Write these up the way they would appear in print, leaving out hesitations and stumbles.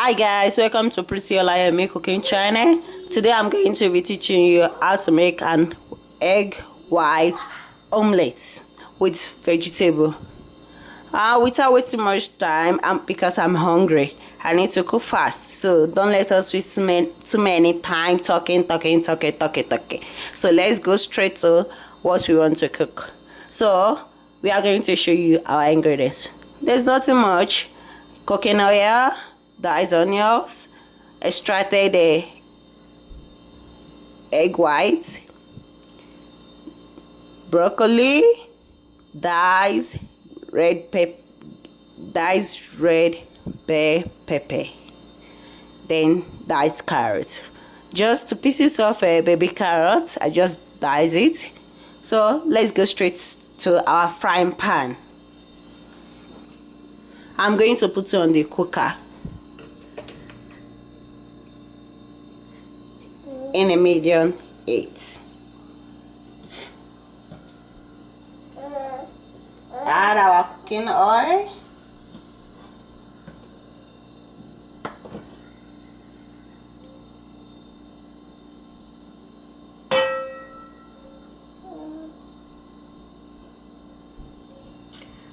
Hi guys, welcome to Pretty Olayemi cooking channel. Today I'm going to be teaching you how to make an egg white omelette with vegetable. Without wasting much time, because I'm hungry, I need to cook fast. So don't let us waste too many time talking. So let's go straight to what we want to cook. So we are going to show you our ingredients. There's nothing much. Cooking oil, diced onions, extracted egg white, broccoli, diced red bell pepper, then diced carrot. Just 2 pieces of baby carrot. I just dice it. So let's go straight to our frying pan. I'm going to put it on the cooker in a medium heat. Add our cooking oil.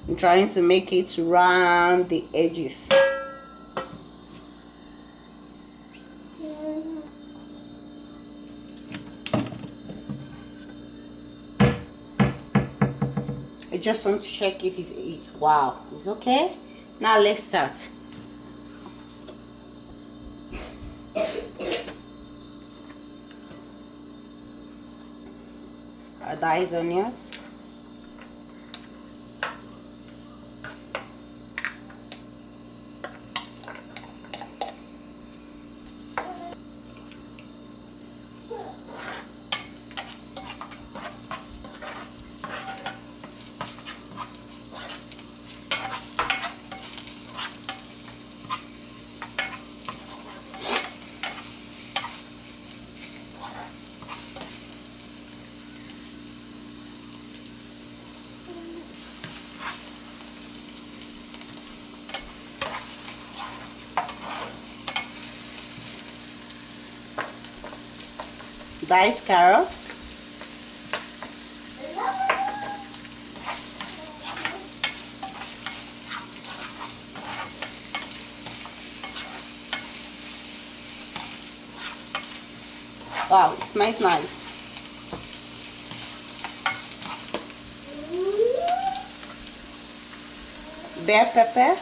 I'm trying to make it round the edges. I just want to check if it's wow, it's okay. Now let's start. Our diced onions. Diced carrots. Wow, it smells nice. Bell pepper.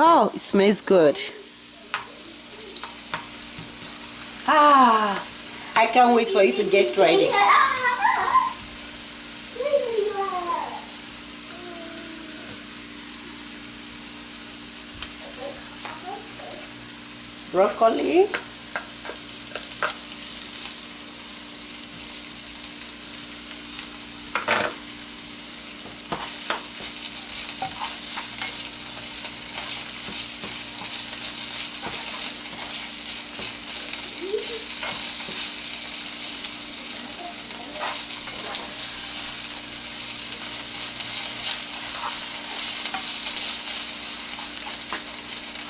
Oh, it smells good. I can't wait for it to get ready. Broccoli.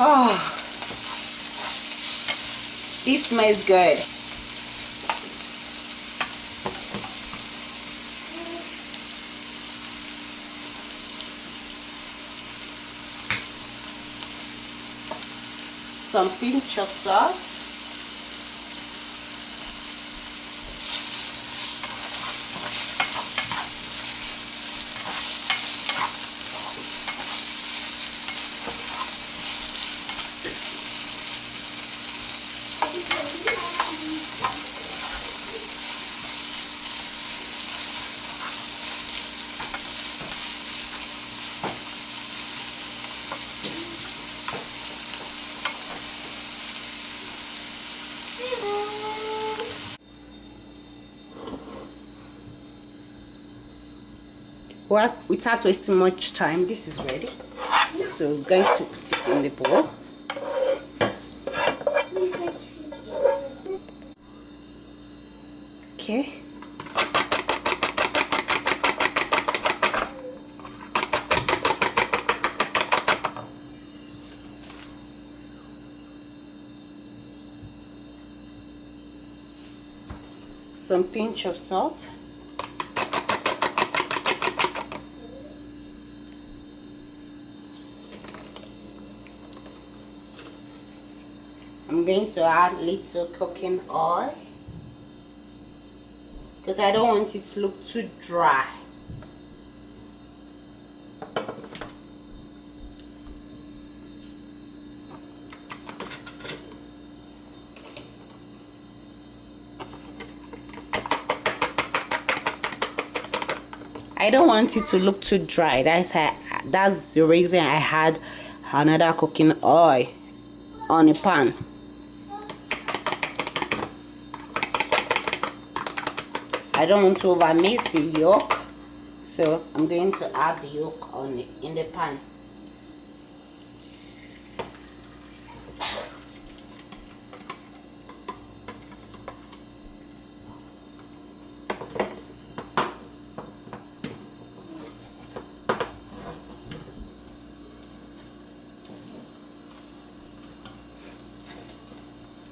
Oh, this smells good. Some pinch of salt. Well, without wasting much time, this is ready. So we're going to put it in the bowl. Okay. Some pinch of salt. I'm going to add little cooking oil because I don't want it to look too dry. I don't want it to look too dry. That's the reason I had another cooking oil on a pan. I don't want to over mix the yolk, so I'm going to add the yolk in the pan.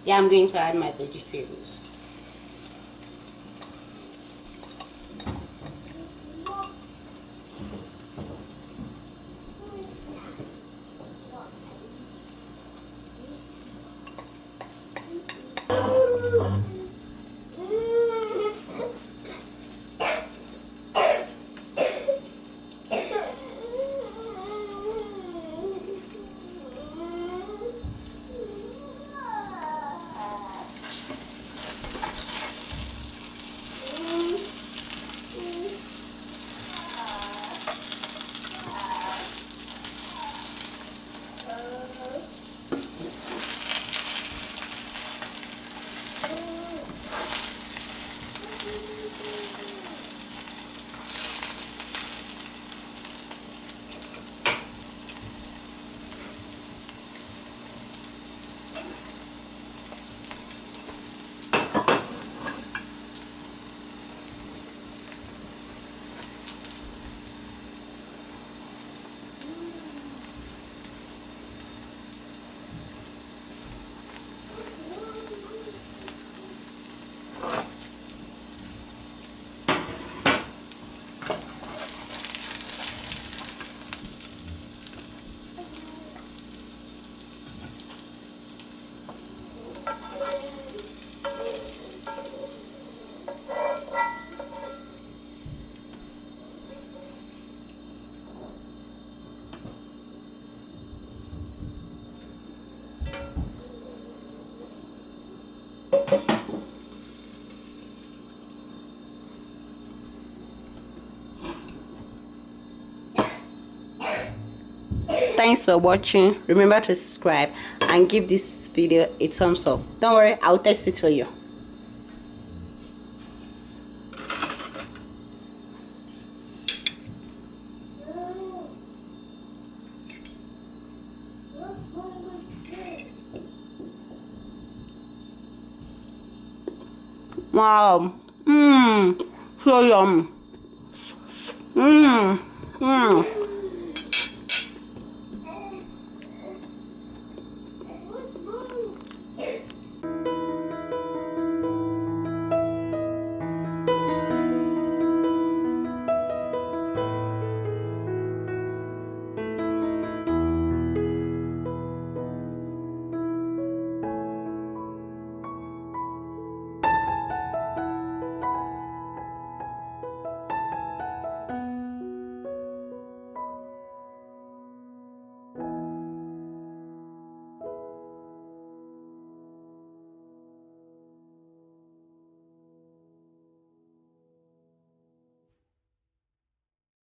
Yeah, I'm going to add my vegetables. Thanks for watching. Remember to subscribe and give this video a thumbs up. Don't worry, I'll test it for you. Wow. So yum.